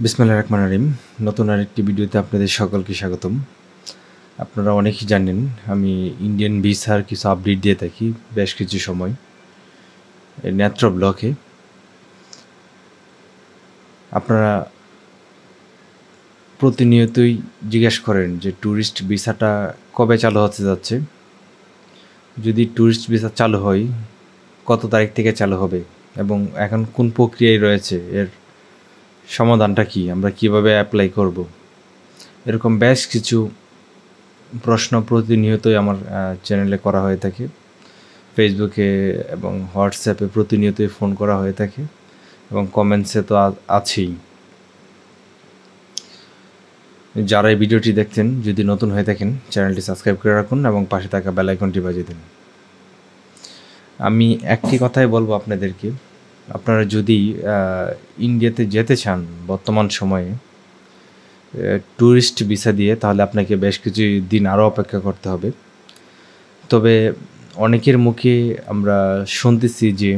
বিসমিল্লাহির রহমানির রহিম। নতুন আরেকটি ভিডিওতে আপনাদের সকলকে স্বাগতম। আপনারা অনেকেই জানেন আমি ইন্ডিয়ান ভিসার কিছু আপডেট দিয়ে থাকি বেশ কিছু সময় এই নেত্র ব্লকে। আপনারা প্রতিনিয়তই জিজ্ঞেস করেন যে ট্যুরিস্ট ভিসাটা কবে চালু হতে যাচ্ছে, যদি ট্যুরিস্ট ভিসা চালু হয় কত তারিখ থেকে চালু হবে এবং এখন কোন প্রক্রিয়ায় রয়েছে, এর সমাধানটা কি, আমরা কিভাবে অ্যাপ্লাই করব। এরকম বেশ কিছু প্রশ্ন প্রতিনিয়তই আমার চ্যানেলে করা হয়ে থাকে, ফেসবুকে এবং হোয়াটসঅ্যাপে প্রতিনিয়তই ফোন করা হয়ে থাকে এবং কমেন্টসে তো আছেই। যারা এই ভিডিওটি দেখছেন যদি নতুন হয়ে থাকেন চ্যানেলটি সাবস্ক্রাইব করে রাখুন এবং পাশে থাকা বেল আইকনটি বাজিয়ে দিন। আমি একটি কথাই বলবো আপনাদেরকে, আপনারা যদি ইন্ডিয়াতে যেতে চান বর্তমান সময়ে ট্যুরিস্ট ভিসা দিয়ে, তাহলে আপনাকে বেশ কিছু দিন আরও অপেক্ষা করতে হবে। তবে অনেকের মুখে আমরা শুনতেছি যে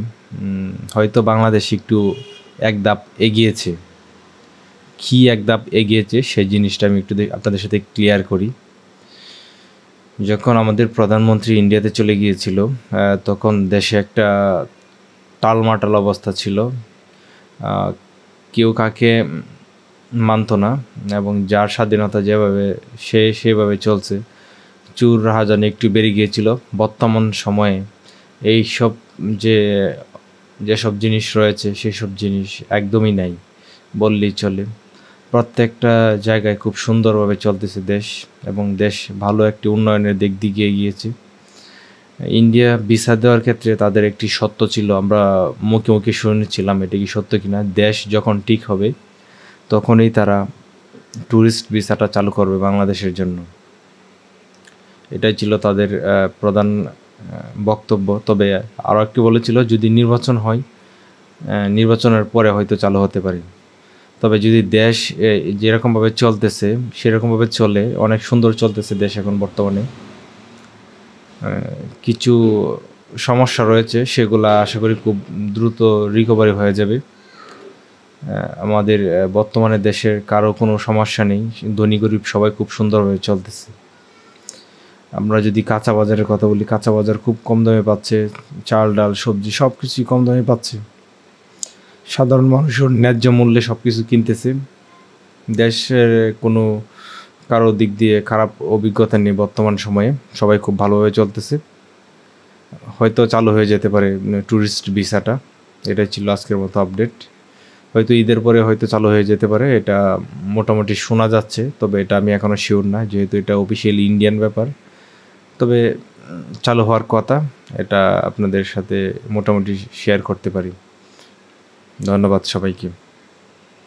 হয়তো বাংলাদেশ একটু এক ধাপ এগিয়েছে। কী এক ধাপ এগিয়েছে সেই জিনিসটা আমি একটু আপনাদের সাথে ক্লিয়ার করি। যখন আমাদের প্রধানমন্ত্রী ইন্ডিয়াতে চলে গিয়েছিল তখন দেশে একটা টালমাটাল অবস্থা ছিল, কেউ কাকে মানত না এবং যার স্বাধীনতা যেভাবে সেভাবে চলছে। চুর রাহাজানি একটু বেড়ে গিয়েছিল। বর্তমান সময়ে এই সব যেসব জিনিস রয়েছে সেসব জিনিস একদমই নাই বললেই চলে। প্রত্যেকটা জায়গায় খুব সুন্দরভাবে চলতেছে দেশ এবং দেশ ভালো একটি উন্নয়নের দিক দিয়ে এগিয়েছে। ইন্ডিয়া ভিসা দেওয়ার ক্ষেত্রে তাদের একটি সত্য ছিল, আমরা মুখে মুখে শুনেছিলাম, এটা কি সত্য কিনা। দেশ যখন ঠিক হবে তখনই তারা ট্যুরিস্ট ভিসাটা চালু করবে বাংলাদেশের জন্য, এটাই ছিল তাদের প্রধান বক্তব্য। তবে আরও একটি বলেছিল যদি নির্বাচন হয়, নির্বাচনের পরে হয়তো চালু হতে পারে। তবে যদি দেশ যেরকমভাবে চলতেছে সেরকমভাবে চলে, অনেক সুন্দর চলতেছে দেশ এখন বর্তমানে। কিছু সমস্যা রয়েছে, সেগুলা আশা করি খুব দ্রুত রিকভারি হয়ে যাবে। আমাদের বর্তমানে দেশের কারো কোনো সমস্যা নেই, ধনী গরিব সবাই খুব সুন্দরভাবে চলতেছে। আমরা যদি কাঁচা বাজারের কথা বলি, কাঁচা বাজার খুব কম দামে পাচ্ছে, চাল ডাল সবজি সব কিছুই কম দামে পাচ্ছে। সাধারণ মানুষের ন্যায্য মূল্যে সব কিছু কিনতেছে। দেশের কোনো কারো দিক দিয়ে খারাপ অভিজ্ঞতা নেই বর্তমান সময়ে, সবাই খুব ভালোভাবে চলতেছে। হয়তো চালু হয়ে যেতে পারে ট্যুরিস্ট ভিসাটা। এটাই ছিল আজকের মতো আপডেট। হয়তো ঈদের পরে হয়তো চালু হয়ে যেতে পারে, এটা মোটামুটি শোনা যাচ্ছে। তবে এটা আমি এখনও শিওর না, যেহেতু এটা অফিসিয়ালি ইন্ডিয়ান ব্যাপার। তবে চালু হওয়ার কথা, এটা আপনাদের সাথে মোটামুটি শেয়ার করতে পারি। ধন্যবাদ সবাইকে।